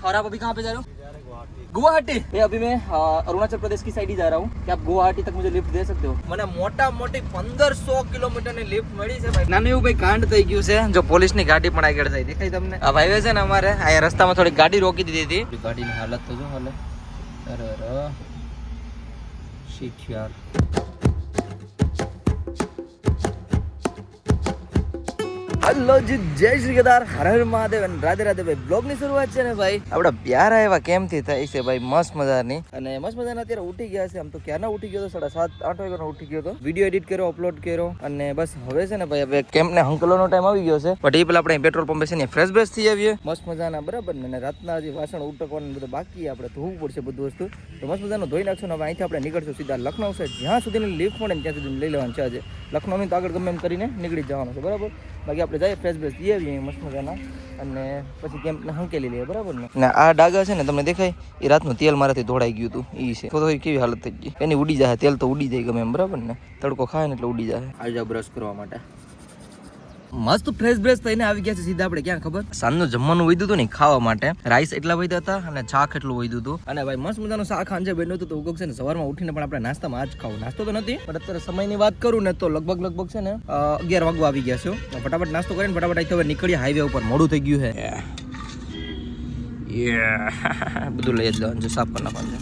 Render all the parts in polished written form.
और आप अभी कहाँ पे जा रहे हो? गुवाहाटी। ये अभी मैं अरुणाचल प्रदेश की साइड ही जा रहा हूँ। क्या आप गुवाहाटी तक मुझे लिफ्ट दे सकते हो? મને મોટા મોટી 1500 કિલોમીટરની લિફ્ટ મળી છે ભાઈ। નાનું એવું ભાઈ કાંડ થઈ ગયું છે, જો પોલીસની ગાડી પણ આગળ થઈ દેખાય તમને। આ હાઈવે છે ને અમારે અહીંયા રસ્તામાં થોડી ગાડી રોકી દીધી હતી। ગાડીની હાલત તો જો હાલે, અરે શીટ યાર। हेलो जी, जय श्री केदार, हर हर महादेव અને રાધે રાધે ભાઈ। બ્લોગ ની શરૂઆત છે ને ભાઈ આપડા પ્યારા એવા કેમ થી થાય છે ભાઈ, મસ્ત મજાની। અને મસ્ત મજાના અત્યારે ઉઠી ગયા છે, આમ તો ક્યારના ઉઠી ગયો તો 7:30-8 વાગ્યાનો ઉઠી ગયો તો। વિડીયો એડિટ કર્યો, અપલોડ કર્યો અને બસ હવે છે ને ભાઈ હવે કેમ્પ ને હંકલોનો ટાઈમ આવી ગયો છે। બટ એ પેલા આપણે પેટ્રોલ પંપે છે ને ફ્રેશ બ્રેશ થઈ આવીએ મસ્ત મજાના, બરાબર ને। રાતના હજી વાસણ ઉટકવાનું બધું બાકી, આપણે ધોવું પડશે બધું વસ્તુ, તો મસ્ત મજાનું ધોઈ નાખશું ને હવે અહીંથી આપણે નીકળશું સીધા લખનઉ છે। જ્યાં સુધીની લિફ્ટ મળે ને ત્યાં સુધી લઈ લેવાનું છે આજે। લખનઉની તો આગળ ગમે એમ કરીને નીકળી જવાનું છે, બરાબર। બાકી આપણે જઈએ ફ્રેશ બ્રેશ દઈ આવીએ મસ્ત મજાના અને પછી કેમ્પને હંકેલી લઈએ, બરાબર ને। આ ડાગા છે ને તમને દેખાય, એ રાતનું તેલ મારાથી ધોડાઈ ગયું હતું, એ છે તો કેવી હાલત થઈ ગઈ એની, ઉડી જાય તેલ તો ઉડી જાય ગમે એમ, બરાબર ને। તડકો ખાય ને એટલે ઉડી જાય। આવી જાવ બ્રશ કરવા માટે, મસ્ત ફ્રેશ બ્રેશ થઈને આવી ગયા છે સીધા આપણે ક્યાં ખબર, સાંજનું જમવાનું વધ્યું હતું ને ખાવા માટે, રાઈસ એટલા વધ્યા હતા અને શાક એટલું વધ્યું હતું। અને ભાઈ મસ્ત મજાનું શાક ખાંજે બન્યું હતું, તો ઉગક છે ને સવારમાં ઉઠીને પણ આપણે નાસ્તામાં આજ ખાવું, નાસ્તો તો નથી પણ અત્યારે સમયની વાત કરું ને તો લગભગ છે ને 11 વાગવા આવી ગયા છે। ફટાફટ નાસ્તો કરીને ફટાફટ અહીંથી હવે નીકળીએ હાઈવે ઉપર, મોડું થઈ ગયું છે। બધું લઈ જ જવાનું છે, સાફ કરી નાખવાનું છે।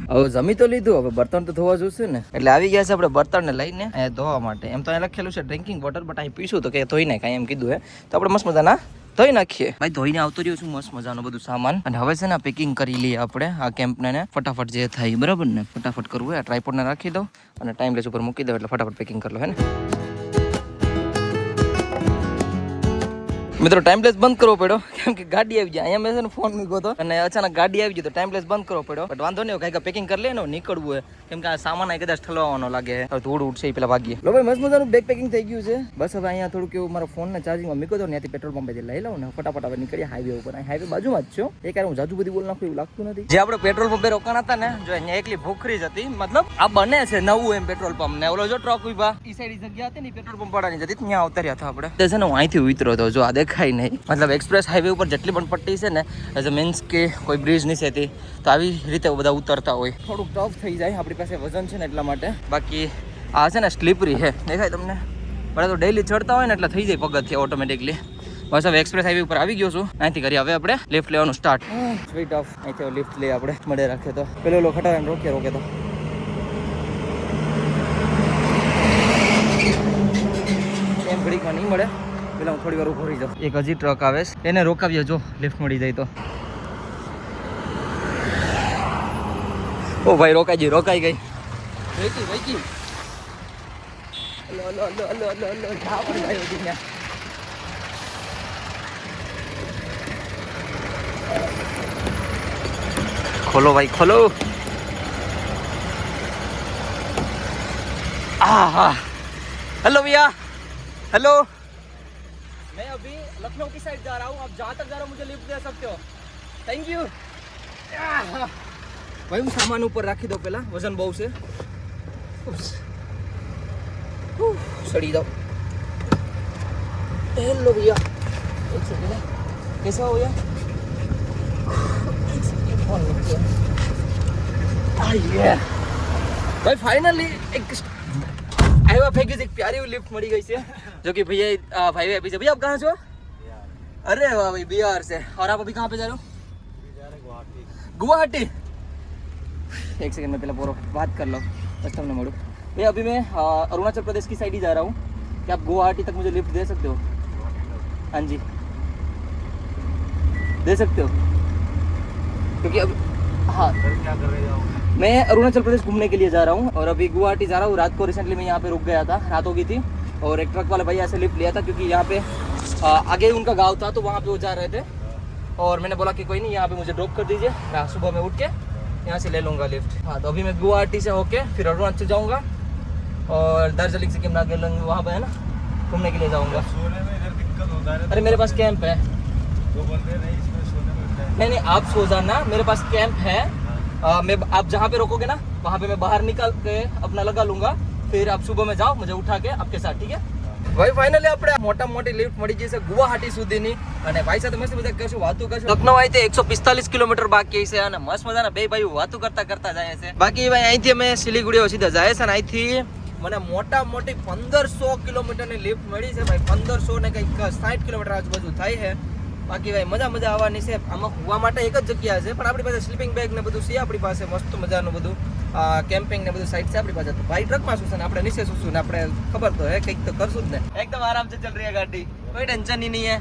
હવે જમી તો લીધું, હવે બર્તન તો ધોવા જોશે ને, એટલે આવી ગયા છે આપણે બર્તન ને લઈને અહીંયા ધોવા માટે। એમ તો અહીંયા લખેલું છે ડ્રિંકિંગ વોટર, બટ અહીં પીશું તો કે ધોઈ નાખાય એમ કીધું હે, તો આપણે મસ્ત મજાના ધોઈ નાખીએ ભાઈ। ધોઈને આવતો રહ્યો છું મસ્ત મજાનું બધું સામાન, અને હવે છે ને પેકિંગ કરી લઈએ આપણે આ કેમ્પને ફટાફટ જે થાય, બરાબર ને। ફટાફટ કરવું હોય, આ ટ્રાયપોડને રાખી દો અને ટાઈમલેસ ઉપર મૂકી દો એટલે ફટાફટ પેકિંગ કરી લો, હે ને મિત્રો। ટાઈમલેસ બંધ કરવો પડ્યો કેમ કે ગાડી આવી જાય, અહીંયા મેં છે ને ફોન મૂક્યો હતો અને અચાનક ગાડી આવી ગઈ તો ટાઈમલેસ બંધ કરવો પડ્યો, બટ વાંધો નહીં, કંઈક પેકિંગ કરી લે ને નીકળવું હોય, કેમ કે આ સામાન કદાચ ઠલવવાનો લાગે, હવે ધૂળ ઉઠશે એ પેલા ભાગીએ। લો ભાઈ મસ્ત મજાનું બેગ પેકિંગ થઈ ગયું છે, બસ હવે અહીંયા થોડુંક એવું મારા ફોનને ચાર્જિંગમાં મૂક્યો હતો, ત્યાંથી પેટ્રોલ પંપેથી લઈ લઉં ને ફટાફટ હવે નીકળીએ હાઈવે ઉપર। હાઈવે બાજુમાં જ છો, એ કારણ હું જાજુ બધી બોલ નાખું એવું લાગતું નથી। જે આપણે પેટ્રોલ પંપે રોકાણ હતા ને, જો અહીંયા એકલી ભૂખરી જ હતી, મતલબ આ બને છે નવું એમ પેટ્રોલ પંપ ને, ઓલો જો ટ્રક ઉભા ઈ સાઈડ જગ્યા હતી ને પેટ્રોલ પંપ વાળાની જતી, ત્યાં ઉતર્યા હતા આપણે। તે છે ને હું અહીંથી ઉતર્યો હતો, જો આ દેખાય નહીં, મતલબ એક્સપ્રેસ હાઈવે ઉપર જેટલી પણ પટ્ટી છે ને, એઝ અ મીન્સ કે કોઈ બ્રિજ નહીં છે તો આવી રીતે બધા ઉતરતા હોય, થોડુંક ટફ થઈ જાય, આપણી પાસે વજન છે ને એટલા માટે। બાકી આ છે ને સ્લીપરી છે, દેખાય તમને, બરાબર, તો ડેઈલી ચડતા હોય ને એટલે થઈ જાય પગથિયા ઓટોમેટિકલી। બસ હવે એક્સપ્રેસ હાઈવે ઉપર આવી ગયો છું, અહીંથી કરીએ હવે આપણે લિફ્ટ લેવાનું સ્ટાર્ટ। સ્વીટ ઓફ અહીંથી લિફ્ટ લઈએ આપણે, મળે રાખે તો પેલો ખટારાને રોકે તો એમ ઘડીકમાં નહીં મળે, પેલા હું થોડી વાર ઉભો રહી જાઉં। એક હજી ટ્રક આવે છે, એને રોકાવીએ જો લિફ્ટ મળી જાય તો। ઓ ભાઈ રોકાઈ ગઈ વેકી खोलो भाई खोलो। हेलो भैया, हेलो। मैं अभी लखनऊ की साइड जा रहा हूँ, आप जहाँ तक जा रहा हूँ मुझे लिफ्ट दे सकते हो, थैंक यू। भाई હું સામાન ઉપર રાખી દઉં પહેલા, વજન બહુ છે, સડી જાઓ। हेलो भैया, एक सेकंड, कैसा हो भैया? भाई फाइनली एक आया फेंकी एक प्यारी लिफ्ट मળી गई है, जो कि भैया भाई अभी से। भैया आप कहाँ से हो? अरे वाह भाई, बिहार से। और आप अभी कहाँ पे जा रहे हो? गुवाहाटी। एक सेकंड में पहले पूरा बात कर लो, बस तुमने मोड़ू। भैया अभी मैं अरुणाचल प्रदेश की साइड ही जा रहा हूँ, क्या आप गुवाहाटी तक मुझे लिफ्ट दे सकते हो? हाँ जी दे सकते हो, क्योंकि अब हाँ क्या कर रहे हो? मैं अरुणाचल प्रदेश घूमने के लिए जा रहा हूँ और अभी गुवाहाटी जा रहा हूँ। रात को रिसेंटली मैं यहाँ पे रुक गया था, रात हो गई थी, और एक ट्रक वाले भैया से लिफ्ट लिया था, क्योंकि यहाँ पे आगे उनका गांव था तो वहाँ पे वो जा रहे थे, और मैंने बोला कि कोई नहीं, यहाँ पे मुझे ड्रॉप कर दीजिए, सुबह में उठ के यहाँ से ले लूँगा लिफ्ट। हाँ तो अभी मैं गुवाहाटी से होके फिर अरुणाचल जाऊँगा और दार्जिलिंग सिक्किम नागालैंड वहाँ पे है ना घूमने के लिए जाऊँगा। सोने में इधर दिक्कत होता है, अरे मेरे पास कैंप है, तो बोल रहे नहीं इसमें सोने में नहीं, आप सो जाना, मेरे पास कैंप है। मैं आप जहाँ पे रोकोगे ना वहाँ पे मैं बाहर निकल के अपना लगा लूँगा, फिर आप सुबह में जाओ, मुझे उठा के आपके साथ, ठीक है? ભાઈ ફાઇનલી આપણે મોટા મોટી લિફ્ટ મળી જશે ગુવાહાટી સુધીની અને ભાઈ સાથે મસ્ત મજા કરશું, વાતો કરશું. લખનઉ અહીંથી 145 કિલોમીટર બાકી છે અને મસ્ત મજાના બે ભાઈઓ વાતો કરતા જાય છે. બાકી ભાઈ અહીંથી અમે સિલીગુડી સીધા જાય છે અને અહીંથી મને મોટા મોટી 1500 કિલોમીટરની લિફ્ટ મળી છે ભાઈ. 1500 ને કંઈક 60 કિલોમીટર આજુબાજુ થાય છે. બાકી ભાઈ મજા આવવાની છે. આમાં હોવા માટે એક જ જગ્યા છે, પણ આપણી પાસે સ્લીપિંગ બેગ ને બધું છે આપણી પાસે, મસ્ત મજાનું બધું કેમ્પિંગ ને બધું સાઈડ છે આપણી પાસે. તો ભાઈ ટ્રકમાં શું છે ને આપણે નીચે શું છું ને આપણે ખબર તો હે કંઈક તો કરશું જ ને. એકદમ આરામથી ચાલ રહી ગાડી, કોઈ ટેન્શન નહીં હે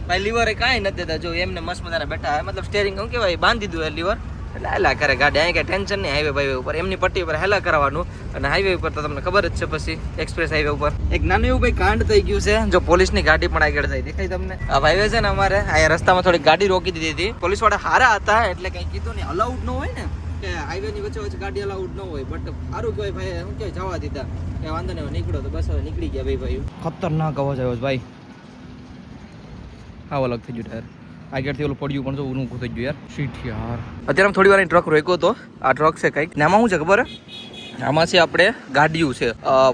ભાઈ. લીવર એ કાંઈ નથી દેતા, જો એમને મસ્ત મજાના બેઠા હે, મતલબ સ્ટેરિંગ શું કહેવાય બાંધી દીધું હે લીવર, એટલે હેલા કરે ગાડી. અહીં કાંઈ ટેન્શન નહીં. હાઈવે બાઈવે ઉપર એમની પટ્ટી ઉપર હેલા કરવાનું અને હાઈવે ઉપર તો તમને ખબર જ છે પછી એક્સપ્રેસ હાઈવે ઉપર એક નાનું એવું ભાઈ કાંડ થઈ ગયું છે. જો પોલીસની ગાડી પણ આગળ જાય દેખાય તમને. આ હાઈવે છે ને અમારે અહીંયા રસ્તામાં થોડી ગાડી રોકી દીધી હતી. પોલીસ વાળા હારા હતા એટલે કંઈ કીધું નહીં. અલાઉડ ન હોય ને કે હાઈવે ની વચ્ચે ગાડી અલાઉડ ન હોય, બટ સારું કહેવાય ભાઈ. શું કહેવાય જવા દીધા કે વાંધો નહીં નીકળો તો બસ હવે નીકળી ગયા ભાઈ. ખતરનાક અવાજ આવ્યો ભાઈ. હા અલગ થઈ ગયું ટાયર આગળથી ઓલું પડ્યું પણ જો ઊનું થઈ ગયું યાર. શીટ યાર. અત્યારે થોડી વાર ટ્રક રોક્યો તો. આ ટ્રક છે કંઈક ને આમાં શું છે ખબર હે, આમાં છે આપણે ગાડીયું છે,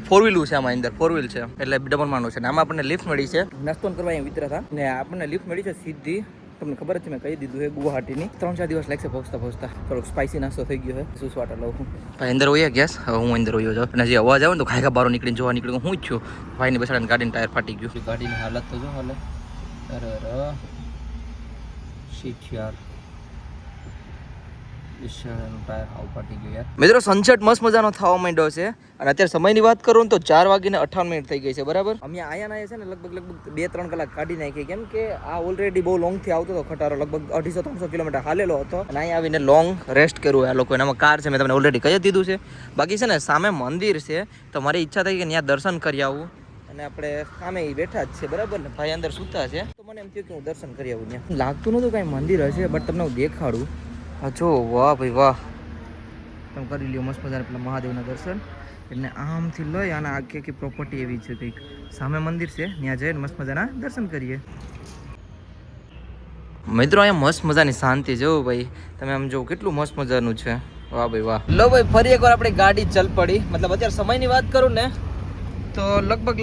4 વ્હીલું છે આમાં અંદર 4 વ્હીલ છે એટલે ડબલ માનું છે ને આમાં આપણને લિફ્ટ મળી છે. નાસ્તો કરવા અહીંયા વિતરા હતા ને આપણને લિફ્ટ મળી છે સીધી. તમને ખબર જ છે મેં કહી દીધું છે ગુવાહાટીની 3-4 દિવસ લાગશે પહોંચતા. થોડોક સ્પાઇસી નાસ્તો થઈ ગયો છે. શું સ્વાટ લઉં ભાઈ અંદર હોય ગેસ. હવે હું અંદર હોયો જાઉં અને જે અવાજ આવે ને તો ખાયકા બારો નીકળીને જોવા નીકળ્યું. હું જ છું ભાઈની બેસાડીને ગાડીનું ટાયર ફાટી ગયું. ગાડીની હાલત તો જો હાલે. અરે શીટ યાર. મિત્રો સનસેટ મસ્ત મજાનો થવા માંડ્યો છે અને અત્યારે સમયની વાત કરું તો 4:58 થઈ ગઈ છે બરાબર. અમે આયા છે ને લગભગ 2-3 કલાક કાઢી નાખી, કેમ કે આ ઓલરેડી બહુ લોંગ થી આવતો હતો ખટારો. લગભગ 250-300 કિલોમીટર હાલેલો હતો અને અહીંયા આવીને લોંગ રેસ્ટ કર્યું આ લોકો. એનામાં કાર છે મેં તમને ઓલરેડી કહી દીધું છે. બાકી છે ને સામે મંદિર છે તો મારી ઈચ્છા થઈ કે ત્યાં દર્શન કરી આવું અને આપણે સામે બેઠા જ છે બરાબર ને. ભાઈ અંદર સૂતા છે તો મને એમ થયું કે હું દર્શન કરી આવું. ત્યાં લાગતું નહોતું કાંઈ મંદિર હશે, બટ તમને હું દેખાડું. હા જો વાહ ભાઈ વાહ, તમે કરી લ્યો મસ્ત મજાના પેલા મહાદેવના દર્શન. એટલે આમથી લઈ અને આખી પ્રોપર્ટી એવી છે કંઈક. સામે મંદિર છે ત્યાં જઈને મસ્ત મજાના દર્શન કરીએ. મિત્રો અહીંયા મસ્ત મજાની શાંતિ જેવું ભાઈ. તમે આમ જો કેટલું મસ્ત મજાનું છે. વાહ ભાઈ વાહ. લો ભાઈ ફરી એકવાર આપણે ગાડી ચલ પડી. મતલબ અત્યારે સમયની વાત કરું ને તો લગભગ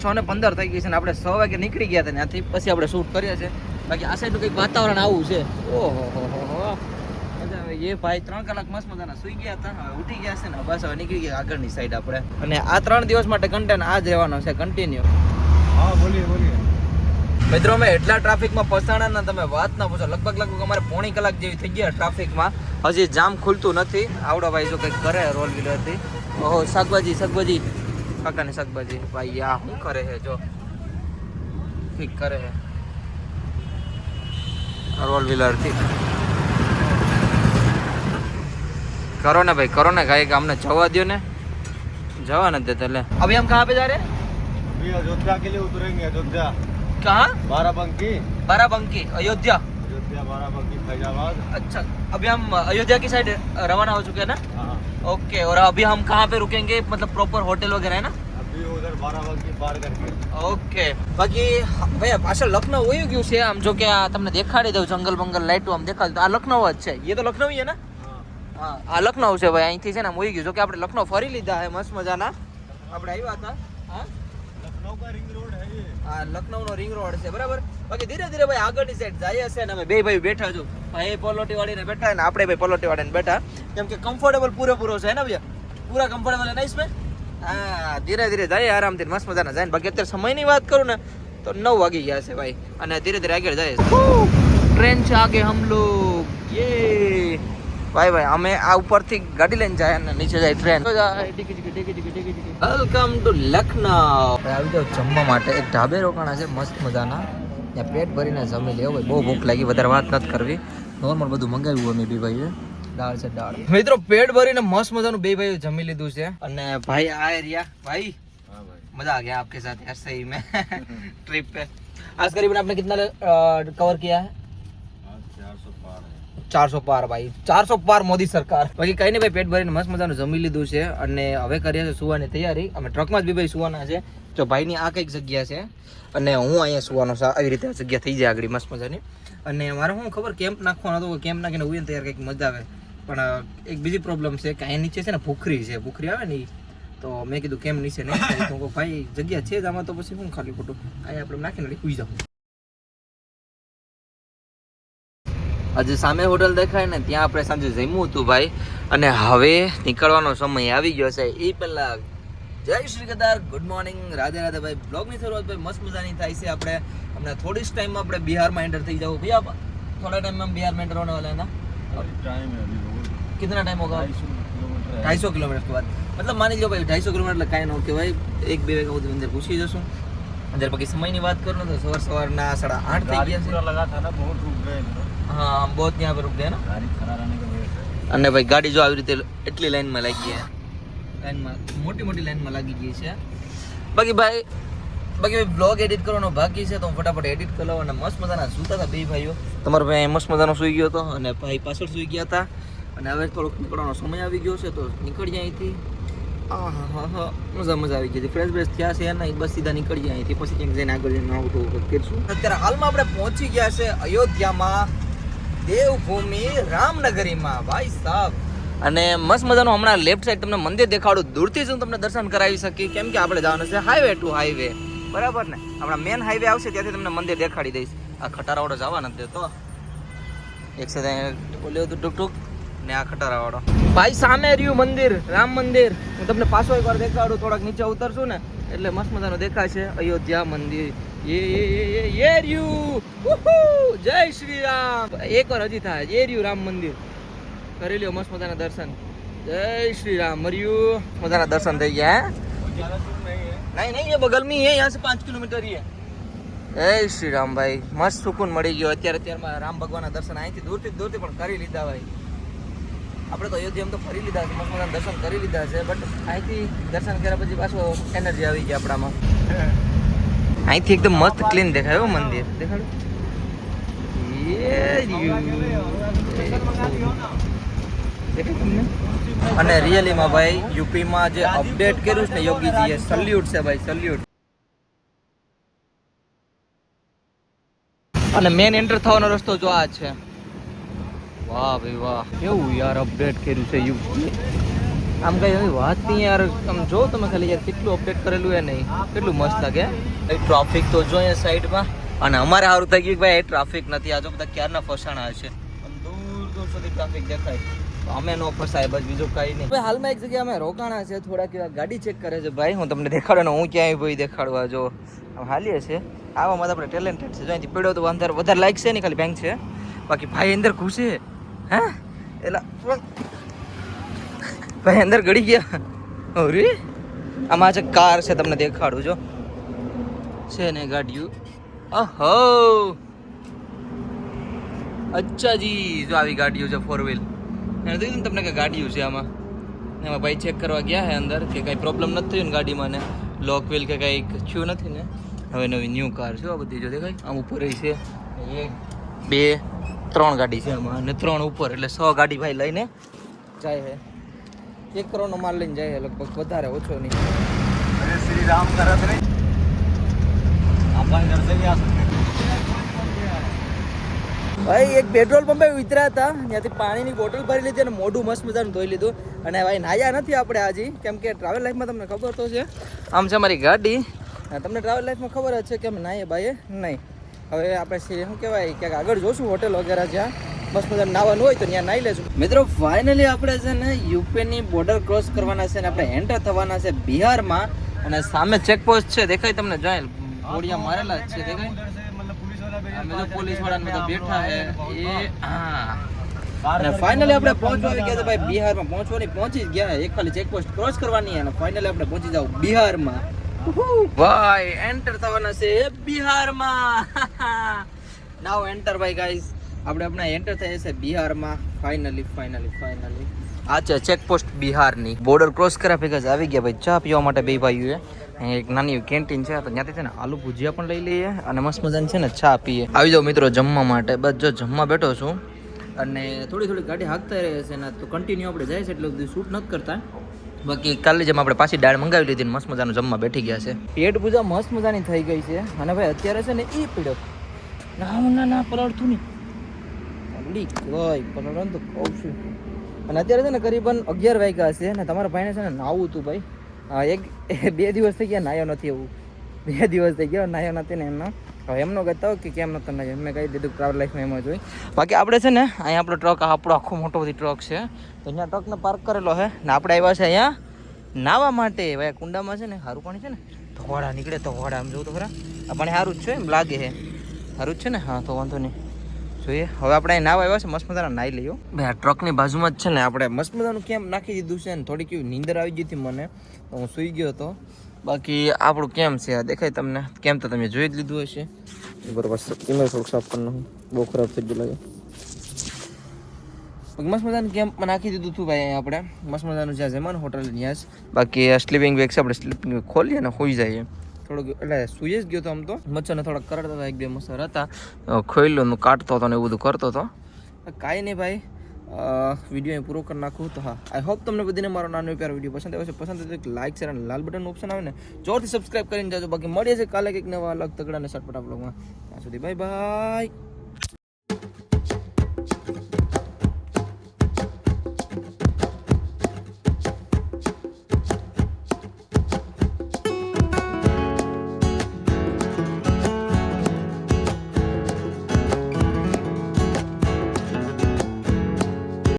6:15 થઈ ગઈ છે ને આપણે 6 વાગે નીકળી ગયા હતા ત્યાંથી. પછી આપણે શૂટ કર્યા છે. બાકી આ સાઈડનું કંઈક વાતાવરણ આવું છે. ઓહો મજા આવે. એ ભાઈ 3 કલાક મસ્ત મજાના સુઈ ગયા હતા, હવે ઉઠી ગયા છે ને બસ હવે નીકળી ગયા આગળની સાઈડ આપણે. અને આ 3 દિવસ માટે કન્ટેન્ટ આ જ રહેવાનો છે કન્ટિન્યુ. હા બોલીએ. મિત્રો અમે એટલા ટ્રાફિકમાં ફસાણા ને તમે વાત ના પૂછો. લગભગ અમારે 1.5 કલાક જેવી થઈ ગયા ટ્રાફિકમાં. હજી જામ ખુલતું નથી. આવડો ભાઈ જો કંઈક કરે રોલ વ્હીલરથી. ઓહો શાકભાજી કાકાની શાકભાજી ભાઈ આ શું કરે છે જો ઠીક કરે છે રોલ વ્હીલરથી. કરો ને ભાઈ કરો ને કાંઈ અમને જવા દો ને. જવા નથી દેતા. ले अभी हम कहाँ पे जा रहे हैं? अयोध्या के लिए उतरेंगे. अयोध्या कहाँ? बाराबंकी अयोध्या बाराबंकी फैजाबाद. अच्छा अभी हम अयोध्या की साइड रवाना हो चुके हैं ना? हाँ. ओके और अभी हम कहाँ पे रुकेंगे, मतलब प्रॉपर होटल वगैरह है ना? अभी उधर बाराबंकी पार करके. ओके. बाकी ભાઈ પાછળ લખનઉ વયું ગયું છે. આમ જો કે આ તમને દેખાડી દઉં જંગલ બંગલ લાઈટો આમ દેખાડી. આ લખનઉ જ છે. ये तो लखनऊ ही है ना? હા આ લખનઉ છે ભાઈ. અહીંથી છે ને વયું ગયું. જો કે આપણે લખનઉ ફરી લીધા છે મસ્ત મજાના. આપણે આવ્યા હતા. હા लखनऊ का रिंग रोड है ये. આ લખનઉનો રિંગ રોડ છે બરાબર. બાકી ધીરે ધીરે ભાઈ આગળની સાઈડ જાય હશે ને અમે બે ભાઈ બેઠા છું. ભાઈ પલોટી વાળીને બેઠા ને આપણે ભાઈ પલોટી વાળીને બેઠા. કેમ કે કમ્ફર્ટેબલ પૂરેપૂરો છે ને ભૈયા, પૂરા કમ્ફર્ટેબલ है ना इसमें. હા ધીરે ધીરે જાય આરામથી મસ્ત મજાના જાય. બાકી અત્યારે સમયની વાત કરું ને તો 9 વાગી ગયા છે ભાઈ અને ધીરે ધીરે આગળ જાય. ટ્રેન છે આગે હમ લોગ. યે ભાઈ અમે આ ઉપરથી ગાડી લઈને જાય અને નીચે જાય ટ્રેન. Welcome to Lucknow. આવી જાવ જમવા માટે. એક ઢાબે રોકાણા છે મસ્ત મજાના. ત્યાં પેટ ભરીને જમી લેવો ભાઈ. બહુ ભૂખ લાગી, વધારે વાત નથી કરવી. નોર્મલ બધું મંગાવ્યું અમે બે ભાઈએ. દાળ છે દાળ. મિત્રો પેટ ભરીને મસ્ત મજાનું બે ભાઈઓ જમી લીધું છે અને ભાઈ આ એરિયા ભાઈ मजा आ गया आपके साथ यार सही में ट्रिप पे. आज करीबन आपने कितना कवर किया है? 400 પાર ભાઈ. 400 પાર મોદી સરકાર. બાકી કઈ નહીં ભાઈ પેટ ભરીને મસ્ત મજાનું જમી લીધું છે અને હવે કરીએ છીએ સુવાની તૈયારી. અમે ટ્રકમાં જ બી ભાઈ સુવાના છે. તો ભાઈની આ કઈક જગ્યા છે અને હું અહીંયા સુવાનો છે. આવી રીતે જગ્યા થઈ જાય આગળ મસ્ત મજાની. અને મારે શું ખબર કેમ્પ નાખવાનો હતો. કેમ્પ નાખીને ઉઈને તૈયાર કંઈક મજા આવે. પણ એક બીજી પ્રોબ્લેમ છે કે અહીંયા નીચે છે ને ભૂખરી છે. ભૂખરી આવે ને તો મેં કીધું કેમ નીચે નહીં થાય તો કહું, ભાઈ જગ્યા છે જ આમાં, તો પછી શું ખાલી ખોટું અહીંયા આપણે નાખીને કૂઈ જાઉં. આજે સામે હોટલ દેખાય ને ત્યાં આપણે સાંજે જમ્યું હતું ભાઈ, અને હવે નીકળવાનો સમય આવી ગયો છે. એ પહેલા જય શ્રી કેદાર, ગુડ મોર્નિંગ, રાધે રાધે ભાઈ. બ્લોગની શરૂઆત ભાઈ મસ્ત મજાની થાય છે. આપણે હમણાં થોડી જ ટાઈમમાં આપણે બિહારમાં એન્ટર થઈ જાવ ભैया. थोड़ा टाइम में हम बिहार में एंटर होने वाले हैं ना. टाइम है अभी बहुत, कितना टाइम होगा? 250 250 किलोमीटर किलोमीटर के बाद. मतलब मान लीजिए भाई 250 किलोमीटर એટલે કાંઈ ન કહેવાય. 1-2 વાગ્યા સુધી અંદર પૂછી જશું. અંદર બાકી સમયની વાત કરું ને તો સવારના 8:30 થઈ ગયા છે. पूरा लगा था ना, बहुत रुक गए थे. हाँ हम बहुत यहाँ पे रुक गए ना. गाड़ी खड़ा रहने का वेट है. અને ભાઈ ગાડી જો આવી રીતે એટલી લાઈનમાં લાગી છે, લાઈનમાં મોટી લાઈનમાં લાગી ગઈ છે. બાકી ભાઈ બ્લોગ એડિટ કરવાનો બાકી છે તો હું ફટાફટ એડિટ કરી લઉં. અને મસ્ત મજાના સૂતા હતા બે ભાઈઓ. તમારો ભાઈ મસ્ત મજાનો સૂઈ ગયો હતો અને ભાઈ પાછળ સૂઈ ગયા હતા. અને હવે થોડોક નીકળવાનો સમય આવી ગયો છે તો નીકળી જાય અહીંથી. મજા આવી ગઈ હતી. ફ્રેશ બ્રેશ થયા છે ને બસ સીધા નીકળી જાય અહીંથી. પછી ક્યાંક જઈને આગળ જઈને આવું તો કરીશું. અત્યારે હાલમાં આપણે પહોંચી ગયા છે અયોધ્યામાં, દેવભૂમિ રામનગરીમાં ભાઈ સાહેબ. અને મસ્ત મજાનું હમણાં લેફ્ટ સાઈડ તમને મંદિર દેખાડું. દૂરથી જ હું તમને દર્શન કરાવી શકી, કેમ કે આપણે જવાનું છે હાઈવે ટુ હાઈવે, બરાબર ને. આપણા મેન હાઈવે આવશે ત્યાંથી તમને મંદિર દેખાડી દઈશ. આ ખટારાવાળો જવા નથી દેતો. એક સાથે બોલ્યો હતું ટુક ટુક ને આ ખટારાવાળો. ભાઈ સામે રહ્યું મંદિર, રામ મંદિર. હું તમને પાછો એકવાર દેખાડું. થોડાક નીચે ઉતરશું ને એટલે મસ્ત મજાનું દેખાય છે અયોધ્યા મંદિર. એ રહ્યું. જય શ્રી રામ. એકવાર હજી થાય. એ રહ્યું રામ મંદિર. કરી લ્યો મસ્ત મજાના દર્શન. જય શ્રી રામ. મર્યું મજાના દર્શન થઈ ગયા. ज़्यादा दूर नहीं है. नहीं ये बगल में ही है, यहाँ से 5 किलोमीटर ही है. जय श्री राम भाई. મસ્ત સુકૂન મળી ગયો. અત્યારમાં રામ ભગવાનના દર્શન અહીંથી દૂરથી પણ કરી લીધા ભાઈ. આપણે તો અયોધ્યામાં તો ફરી લીધા છે, મસ્ત મજાના દર્શન કરી લીધા છે, બટ અહીંથી દર્શન કર્યા પછી પાછો એનર્જી આવી ગઈ આપણામાં. અહીંથી એકદમ મસ્ત ક્લીન દેખાય મંદિર. દેખાડું. અને રિયલીમાં ભાઈ યુપીમાં જે અપડેટ કર્યું છે ને યોગીજીએ, સલ્યુટ છે ભાઈ, સલ્યુટ. અને મેન એન્ટર થવાનો રસ્તો જો આ છે. વાહ ભાઈ વાહ, કેવું યાર અપડેટ કર્યું છે યુપી. આમ કઈ એવી વાત નહીં યાર. આમ જો તમે ખાલી યાર કેટલું અપડેટ કરેલું એ નહીં, કેટલું મસ્ત લાગે. ટ્રાફિક તો જો અહીંયા સાઈડમાં. અને અમારે સારું થઈ ગયું ભાઈ ટ્રાફિક નથી. આ જો બધા ક્યારના ફસાણા છે. દૂર સુધી ટ્રાફિક દેખાય. અમે નો ફસાય બસ, બીજું કઈ નહીં. ભાઈ હાલમાં એક જગ્યાએ અમે રોકાણા છે. થોડાક એવા ગાડી ચેક કરે છે ભાઈ. હું તમને દેખાડવાનો, હું ક્યાંય ભાઈ દેખાડવા જો આમ હાલીએ છે. આવામાં આપણે ટેલેન્ટેડ છે. જો અહીંથી પડ્યો તો અંદર વધારે લાઈક છે નહીં, ખાલી બેંક છે. બાકી ભાઈ અંદર ઘૂસે. હે એલા ભાઈ અંદર ગળી ગયા. અરે આમાં છે કાર છે, તમને દેખાડું જો છે ને ગાડીઓ. ઓહો અચ્છા જી, જો આવી ગાડીઓ છે 4 વ્હીલ. એને કીધું તમને કે ગાડીઓ છે આમાં. એમાં ભાઈ ચેક કરવા ગયા છે અંદર કે કાંઈ પ્રોબ્લેમ નથી થયું ને ગાડીમાં, ને લોક વ્હીલ કે કાંઈ થયું નથી ને. હવે નવી ન્યૂ કાર છે આ બધી. જો દેખાય આમ ઉપર રહી છે 1 2 3 ગાડી છે આમાં, અને 3 ઉપર એટલે 6 ગાડી ભાઈ લઈને જાય છે. 1 કરોડનો માલ લઈને જાય છે લગભગ, વધારે ઓછો નહીં. अरे श्री राम का रथ नहीं, आप इधर से भी आ सकते हैं. ભાઈ એક પેટ્રોલ પંપે ઉતર્યા હતા, ત્યાંથી પાણીની બોટલ ભરી લીધી અને મોઢું મસ્ત મજાનું ધોઈ લીધું. અને ભાઈ નાયા નથી આપણે હજી, કેમ કે ટ્રાવેલ લાઈફમાં તમને ખબર તો છે. આમ છે અમારી ગાડી. તમને ટ્રાવેલ લાઈફમાં ખબર જ છે કે અમે નાહીએ ભાઈએ નહીં. હવે આપણે શું કહેવાય ક્યાંક આગળ જોશું હોટેલ વગેરે જ્યાં મસ્ત મજાનું નાવાનું હોય તો ત્યાં નાહી લેશું. મિત્રો ફાઇનલી આપણે છે ને યુપીની બોર્ડર ક્રોસ કરવાના છે ને આપણે એન્ટર થવાના છે બિહારમાં. અને સામે ચેકપોસ્ટ છે, દેખાય તમને? જાય ગોળિયા મારેલા જ છે, દેખાય? उधर से मतलब पुलिस वाला भी અમે તો પોલીસ વાળા બધા બેઠા છે. એ હા. અને ફાઇનલી આપણે પહોંચવા આવી ગયા છે ભાઈ બિહારમાં. પહોંચી જ ગયા. એક ખાલી ચેકપોસ્ટ ક્રોસ કરવાની અને ફાઇનલી આપણે પહોંચી જાવ બિહારમાં. ભાઈ એન્ટર થવાના છે બિહારમાં. નાવ એન્ટર ભાઈ ગાઈસ. આપણે એન્ટર થઈએ છે બિહારમાં. ફાઇનલી આ છે ચેકપોસ્ટ બિહારની. બોર્ડર ક્રોસ કર્યા ભેગા જ આવી ગયા ભાઈ ચા પીવા માટે બે ભાઈઓએ. એક નાની કેન્ટીન છે તો ત્યાંથી છે ને આલુ ભુજિયા પણ લઈ લઈએ અને મસ્ત મજાની છે ને ચા પીએ. આવી જાઓ મિત્રો જમવા માટે. બસ જો જમવા બેઠો છું અને થોડી ગાડી હાંકતા રહે છે ને તો કન્ટિન્યુ આપણે જાય છે એટલે બધું શૂટ નથી કરતા. બાકી કાલે જેમ આપણે પાછી દાળ મંગાવી લીધી ને મસ્ત મજાનું જમવા બેઠી ગયા છે. પેટ પૂજા મસ્ત મજાની થઈ ગઈ છે. અને ભાઈ અત્યારે છે ને એ પીડો ના પલળતું નહીં પલળવાનું તો કહું છું. અને અત્યારે છે ને કરીબન 11 વાગ્યા છે અને તમારા ભાઈને છે ને નાવું હતું ભાઈ. 2 દિવસ થઈ ગયા નાયો નથી એવું 2 દિવસ થઈ ગયા નાયો નથી ને એમનો હવે એમનો કહેતા કે કેમ નતો નાયો મેં કહી દીધું ટ્રાવેલ લાઈફમાં એમ જ હોય બાકી આપણે છે ને અહીંયા આપણો ટ્રક આપણો આખો મોટો બધી ટ્રક છે તો અહીંયા ટ્રકને પાર્ક કરેલો છે ને આપણે આવ્યા છે અહીંયા નાવા માટે ભાઈ કુંડામાં છે ને સારું પાણી છે ને ધોવાડા નીકળે તો ધોવાડા આમ જોવું તો ખરા આ પાણી સારું જ છે એમ લાગે છે સારું જ છે ને હા તો વાંધો નહીં જોઈએ હવે આપણે અહીં નાવા આવ્યા છે મસ્ત મજાના નાહી લઈએ ભાઈ આ ટ્રકની બાજુમાં જ છે ને આપણે મસ્ત મજાનું કેમ નાખી દીધું છે ને થોડીક એવી નીંદર આવી ગઈ હતી મને તો હું સૂઈ ગયો હતો બાકી આપણું કેમ છે આ દેખાય તમને કેમ તો તમે જોઈ જ લીધું હશે બરોબર ઇમેલ થોડુંક સાફ કરવાનું બહુ ખરાબ થઈ ગયું લાગે મસ્ત મજાનું કેમ્પમાં નાખી દીધું હતું ભાઈ આપણે મસ્ત મજાનું જ્યાં જમવાનું હોટલ ત્યાં જ બાકી સ્લીપિંગ બેગ છે આપણે સ્લીપિંગ બેગ ખોલીએ ને હોઈ જઈએ થોડુંક એટલે સૂઈ જ ગયો હતો આમ તો મચ્છરને થોડાક કરડતા હતા 1-2 મચ્છર હતા ખોઈલોનું કાઢતો હતો ને એવું બધું કરતો હતો કાંઈ નહીં ભાઈ વિડીયો અહીં પૂરો કરી નાખું તો હા આઈ હોપ તમને બધીને મારો નાનો પ્યારો વિડીયો પસંદ આવ્યો છે પસંદ આવે તો લાઈક શેર અને લાલ બટન ઓપ્શન આવે ને જોરથી સબસ્ક્રાઈબ કરીને જાજો બાકી મળીએ છે કાલે કંઈક નવા અલગ તગડા અને સટપટા બ્લોગમાં ત્યાં સુધી બાય બાય